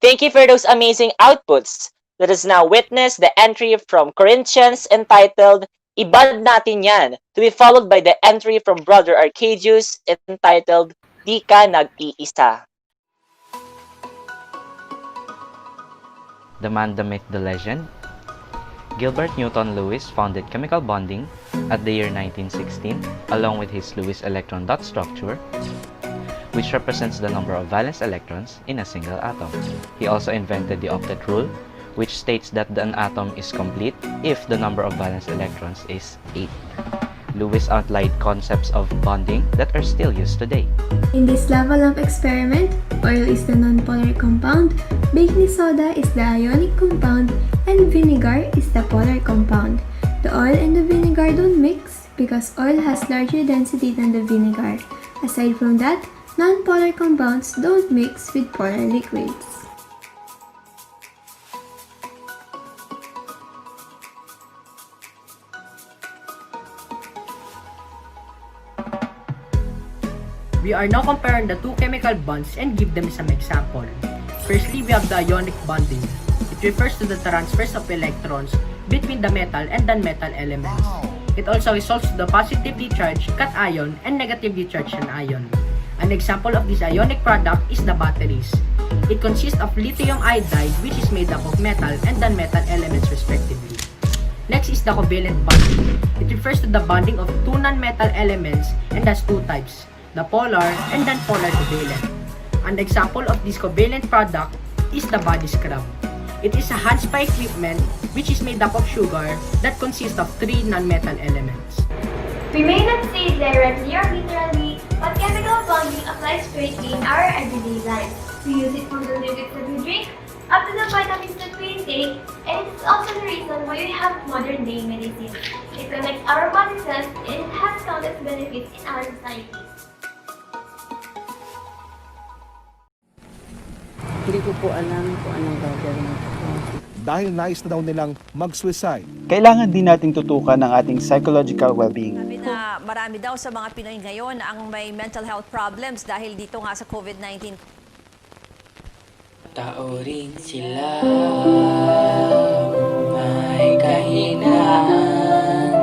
Thank you for those amazing outputs. Let us now witness the entry from Corinthians entitled Ibad Natin Yan, to be followed by the entry from Brother Arcadius entitled Di Ka Nag-iisa. The man, the myth, the legend. Gilbert Newton Lewis founded chemical bonding at the year 1916 along with his Lewis electron dot structure, which represents the number of valence electrons in a single atom. He also invented the octet rule, which states that an atom is complete if the number of valence electrons is 8. Lewis outlined concepts of bonding that are still used today. In this level of experiment, oil is the nonpolar compound, baking soda is the ionic compound, and vinegar is the polar compound. The oil and the vinegar don't mix because oil has larger density than the vinegar. Aside from that, nonpolar compounds don't mix with polar liquids. We are now comparing the two chemical bonds and give them some example. Firstly, we have the ionic bonding. It refers to the transfers of electrons between the metal and non-metal elements. It also results to the positively charged cation and negatively charged anion. An example of this ionic product is the batteries. It consists of lithium iodide, which is made up of metal and non-metal elements respectively. Next is the covalent bonding. It refers to the bonding of two non-metal elements and has two types, the polar and non-polar covalent. An example of this covalent product is the body scrub. It is a hand spa equipment which is made up of sugar that consists of three non-metal elements. We may not see it directly or literally, but chemical bonding applies greatly in our everyday lives. We use it for the liquids that we drink, up to the vitamins that we intake, and it is also the reason why we have modern day medicine. It connects our body cells and it has countless benefits in our society. Hindi ko po alam kung anong gagawin ko. Dahil nais na daw nilang mag-suicide. Kailangan din nating tutukan ang ating psychological well-being. Sabi na marami daw sa mga Pinoy ngayon ang may mental health problems dahil dito nga sa COVID-19. Tao rin sila, may kahinaan.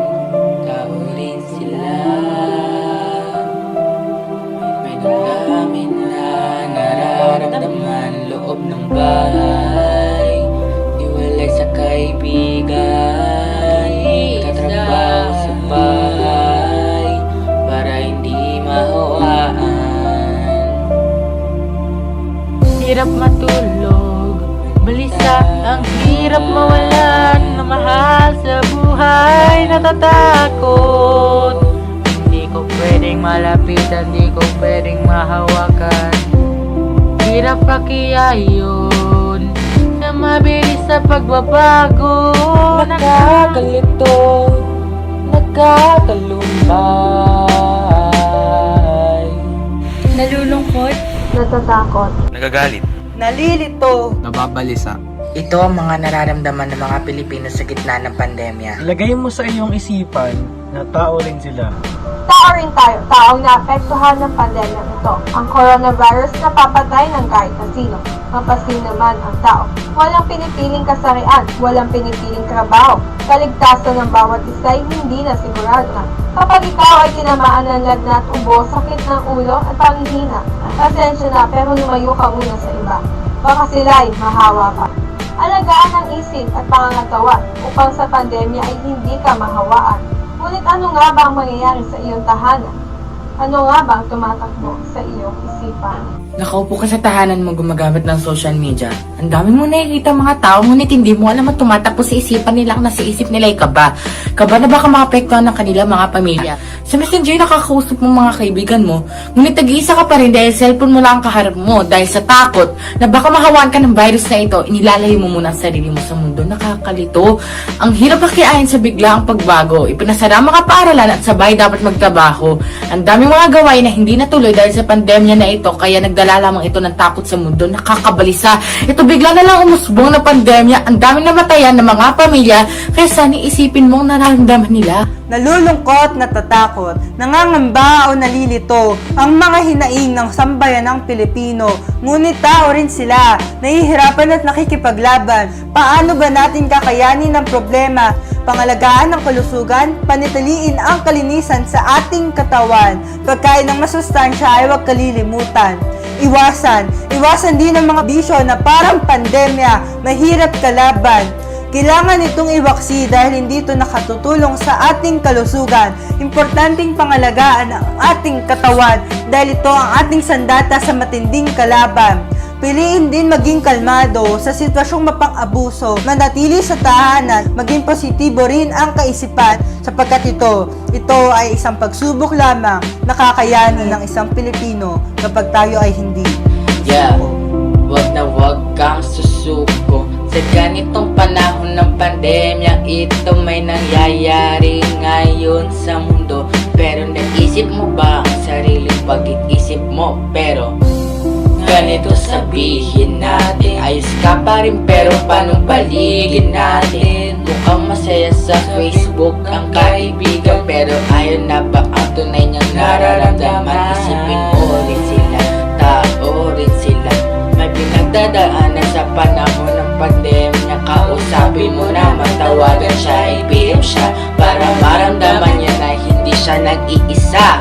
Tao rin sila, may damdamin na nararamdaman. Loob ng bahay, iwalay sa kaibigan. Tatrabaho sa bahay, para hindi mahawaan. Hirap matulog, balisa, ang hirap mawalan na mahal sa buhay, natatakot. Hindi ko pwedeng malapitan, hindi ko pwedeng mahawakan. Hirap pakiyayon na mabilis sa pagbabago. Nakakalito, nakakalungkay. Nalulungkot, natatakot, Nagagalit. nalilito, Nababalisa. Ito ang mga nararamdaman ng mga Pilipino sa gitna ng pandemya. Ilagay mo sa iyong isipan na tao rin sila. Tao rin tayo, taong naapektuhan ng pandemya ito. Ang coronavirus na papatay ng kahit na sino. Mapasin naman ang tao. Walang pinipiling kasarian, walang pinipiling trabaho. Kaligtasan ng bawat isa ay hindi na sigurado na. Kapag ikaw ay tinamaan ng lagnat, ubo, sakit ng ulo at panghihina, pasensya na pero lumayo ka muna sa iba. Baka sila ay mahawa pa. Alagaan ang isip at pangangatawan upang sa pandemya ay hindi ka mahawaan. Ngunit ano nga ba ang mangyayari sa iyong tahanan? Ano nga ba ang tumatakbo sa iyong isipan? Nakaupo ka sa tahanan mo gumagamit ng social media. Ang dami mo nakikita mga tao, ngunit hindi mo alam at tumatakbo sa isipan nila ang nasa isip nila ay kaba. Kaba na baka maapektuhan ng kanila mga pamilya. Sa messenger nakakausap mo mga kaibigan mo, ngunit tag-iisa ka pa rin dahil cellphone mo lang ang kaharap mo dahil sa takot na baka mahawaan ka ng virus na ito, inilalayo mo muna ang sarili mo sa mundo. Nakakalito. Ang hirap pakiain sa biglaang pagbago. Ipinasara ang mga paaralan at sabay dapat magtrabaho. Ang daming mga gawain na hindi natuloy dahil sa pandemya na ito, kaya nagdala lamang ito ng takot sa mundo. Nakakabalisa. Ito bigla na lang umusbong na pandemya. Ang daming namatayan ng mga pamilya, kaya sana isipin mong nararamdaman nila. Nalulungkot, natatakot, nangangamba o nalilito ang mga hinaing ng sambayan ng Pilipino. Ngunit tao rin sila, nahihirapan at nakikipaglaban. Paano ba natin kakayanin ang problema? Pangalagaan ng kalusugan, panitiliin ang kalinisan sa ating katawan. Pagkain ng masustansya ay huwag kalilimutan. Iwasan din ang mga bisyo na parang pandemya, mahirap kalaban. Kailangan itong iwaksi dahil hindi ito nakatutulong sa ating kalusugan. Importanteng pangalagaan ang ating katawan dahil ito ang ating sandata sa matinding kalaban. Piliin din maging kalmado sa sitwasyong mapang-abuso, manatili sa tahanan, maging positibo rin ang kaisipan sapagkat ito ay isang pagsubok lamang na kakayanin ng isang Pilipino kapag tayo ay hindi. Yeah, wag na wag kang susuko. Sa ganitong panahon ng pandemya, ito may nangyayari ngayon sa mundo. Pero naisip mo ba ang sariling pag-iisip mo? Pero ganito sabihin natin, ayos ka pa rin pero paano paligid natin? Mukhang masaya sa Facebook ang kaibigan, pero ayaw na ba ang tunay niyang nararamdaman? Isipin mo rin sila, tao rin sila, may pinagdadaanan sa panahon ng pandemya. Kausapin mo na matawagan siya, i-PM siya para maramdaman niya na hindi siya nag-iisa.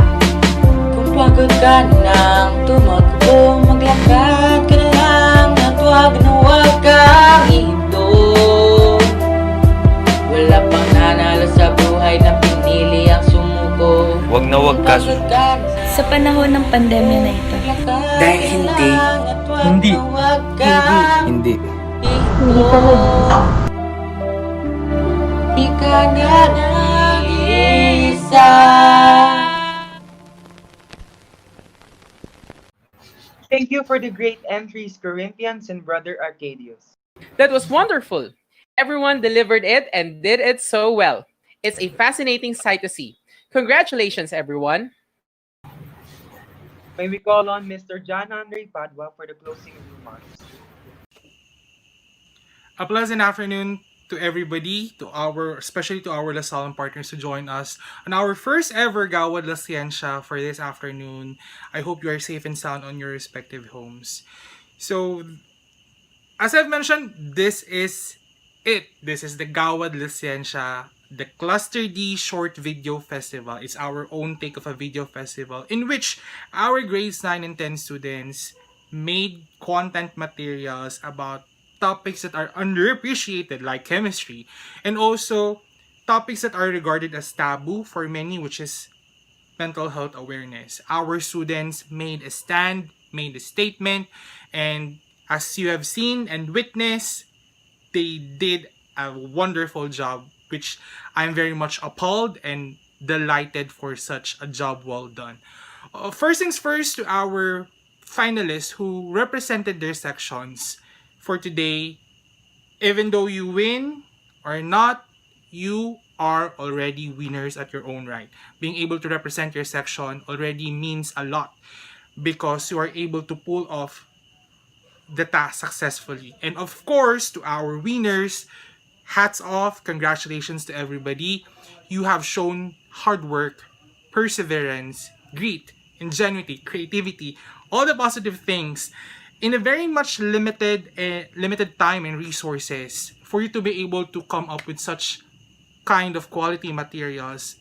Kung pagod ka nang tumakbo, maglakad ka na lang at wag kang ito. Wala pang nanalo sa buhay na pinili ang sumuko. Wag na wag ka Sa panahon ng pandemya na ito. Dahil hindi. Hindi. Hindi. Hindi ka nag-isa. Hindi ka nag-iisa. Thank you for the great entries, Corinthians and Brother Arcadius. That was wonderful. Everyone delivered it and did it so well. It's a fascinating sight to see. Congratulations, everyone. May we call on Mr. John Andre Padua for the closing remarks. A pleasant afternoon to everybody, especially to our LaSalle partners who join us on our first ever Gawad La Scientia for this afternoon. I hope you are safe and sound on your respective homes. So, as I've mentioned, this is it. This is the Gawad La Scientia, the Cluster D Short Video Festival. It's our own take of a video festival in which our grades 9 and 10 students made content materials about topics that are underappreciated like chemistry, and also topics that are regarded as taboo for many, which is mental health awareness. Our students made a stand, made a statement, and as you have seen and witnessed, they did a wonderful job, which I'm very much appalled and delighted for such a job well done. First things first, to our finalists who represented their sections for today, even though you win or not, you are already winners at your own right. Being able to represent your section already means a lot because you are able to pull off the task successfully. And of course, to our winners, hats off, congratulations to everybody. You have shown hard work, perseverance, grit, ingenuity, creativity, all the positive things in a very much limited time and resources for you to be able to come up with such kind of quality materials.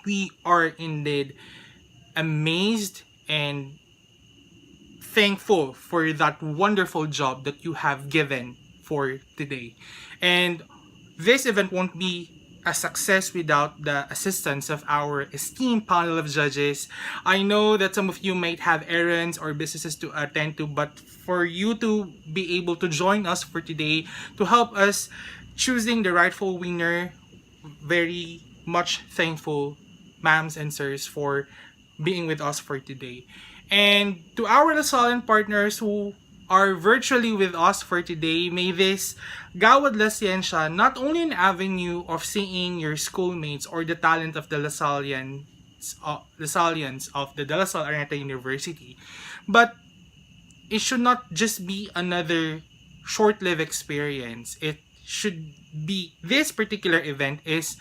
We are indeed amazed and thankful for that wonderful job that you have given for today. And this event won't be a success without the assistance of our esteemed panel of judges. I know that some of you might have errands or businesses to attend to, but for you to be able to join us for today to help us choosing the rightful winner, very much thankful, ma'ams and sirs, for being with us for today. And to our LaSalle partners who are virtually with us for today, may this Gawad La Scientia not only an avenue of seeing your schoolmates or the talent of the LaSallians of the De La Salle Araneta University, but it should not just be another short-lived experience. It should be, this particular event is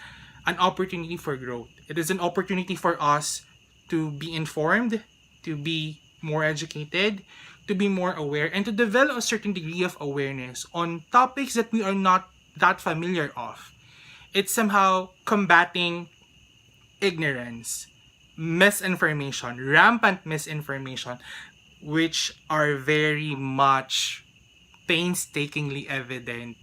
an opportunity for growth. It is an opportunity for us to be informed, to be more educated, to be more aware, and to develop a certain degree of awareness on topics that we are not that familiar of. It's somehow combating ignorance, misinformation, rampant misinformation, which are very much painstakingly evident,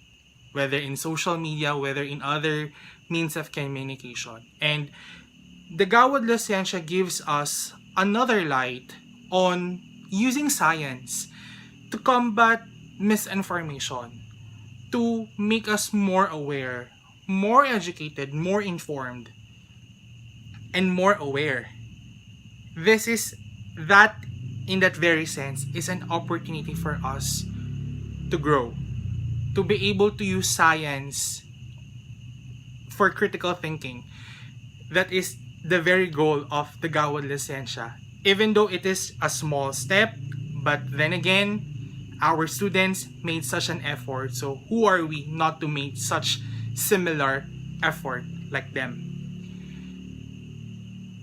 whether in social media, whether in other means of communication. And the Gawad La Scientia gives us another light on using science to combat misinformation, to make us more aware, more educated, more informed, and more aware. This is that, in that very sense, is an opportunity for us to grow, to be able to use science for critical thinking. That is the very goal of the Gawad La Scientia. Even though it is a small step, but then again, our students made such an effort, so who are we not to make such similar effort like them?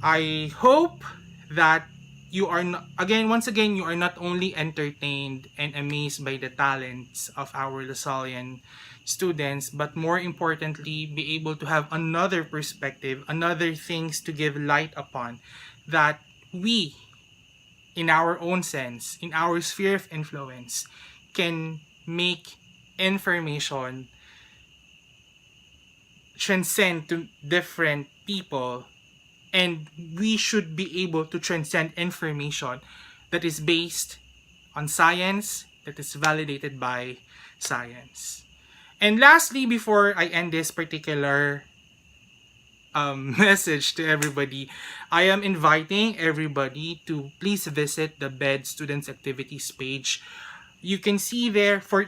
I hope that you are once again you are not only entertained and amazed by the talents of our Lasallian students, but more importantly, be able to have another perspective, another things to give light upon, that we, in our own sense, in our sphere of influence, can make information transcend to different people, and we should be able to transcend information that is based on science, that is validated by science. And lastly, before I end this particular message to everybody. I am inviting everybody to please visit the BED Students Activities page. You can see there for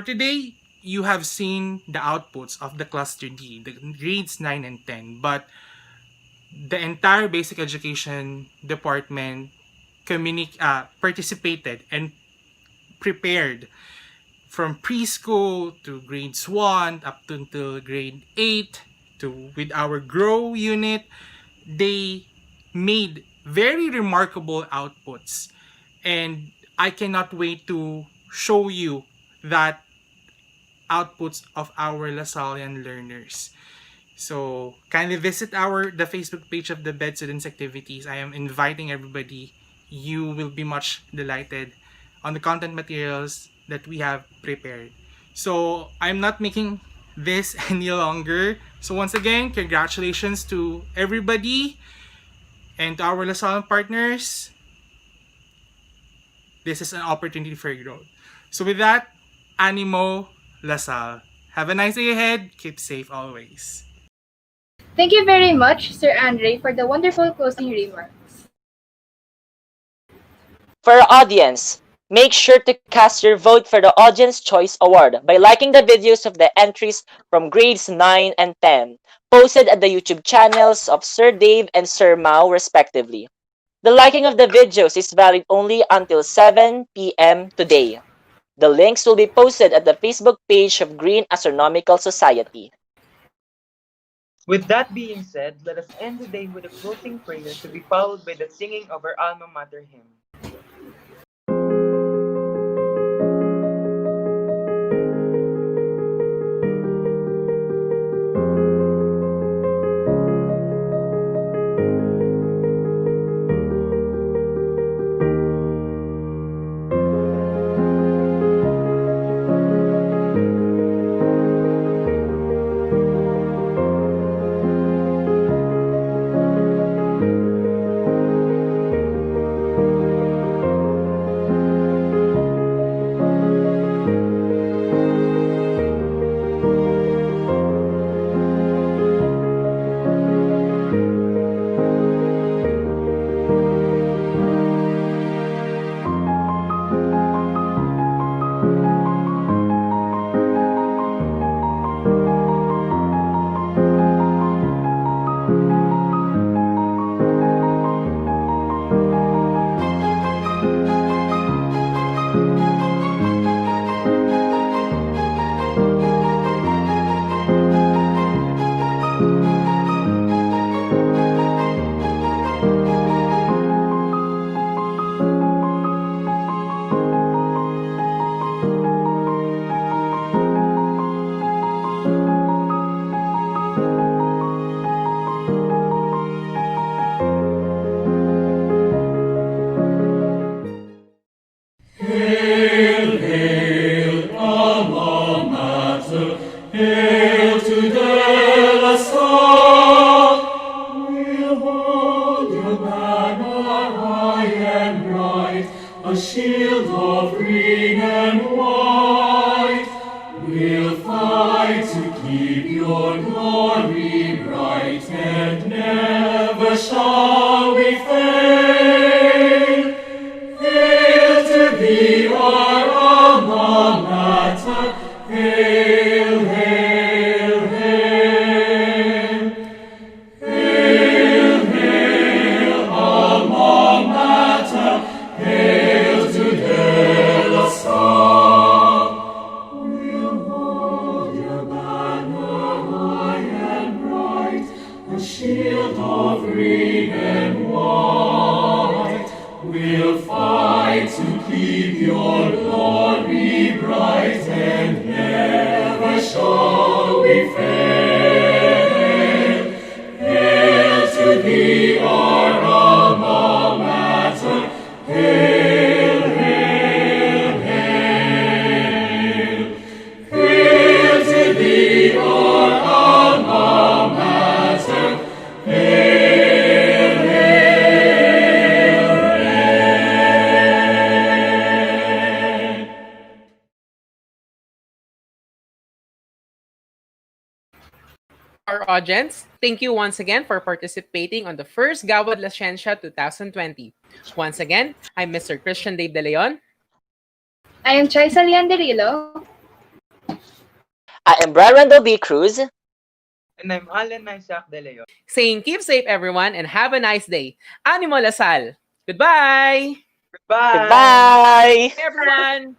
today, you have seen the outputs of the cluster D, the grades 9 and 10, but the entire basic education department participated and prepared from preschool to grades 1 up to until grade 8 to with our grow unit. They made very remarkable outputs, and I cannot wait to show you that outputs of our Lasallian learners. So kindly visit the Facebook page of the Bed Students Activities. I am inviting everybody. You will be much delighted on the content materials that we have prepared. So I'm not making this any longer. So once again, congratulations to everybody and to our LaSalle partners. This is an opportunity for growth. So with that, Animo LaSalle. Have a nice day ahead. Keep safe always. Thank you very much, Sir Andre, for the wonderful closing remarks. For our audience, make sure to cast your vote for the Audience Choice Award by liking the videos of the entries from grades 9 and 10, posted at the YouTube channels of Sir Dave and Sir Mao respectively. The liking of the videos is valid only until 7 p.m. today. The links will be posted at the Facebook page of Green Astronomical Society. With that being said, let us end the day with a closing prayer to be followed by the singing of our alma mater hymn. A shield of green and white, we'll fight to keep your glory bright, and never shall we fail. Hail to thee, our alma mater, hail, hail, hail. Hail, hail, alma mater, hail to De La Salle. We'll hold your banner high and bright, a shield of green and white. We'll fight to keep your glory bright, and never shall we fail. Hail to thee, our alma mater, hail, hail, hail. Hail to thee, our alma mater, hail, hail, hail. our audience, thank you once again for participating on the first Gawad La Scientia 2020. Once again, I'm Mr. Christian Dave De Leon. I am Chai Salian Derillo. I am Brian Randall B. Cruz. And I'm Alan Isaac De Leon. Saying keep safe everyone and have a nice day. Animo Lasal. Goodbye! Goodbye! Goodbye! Everyone!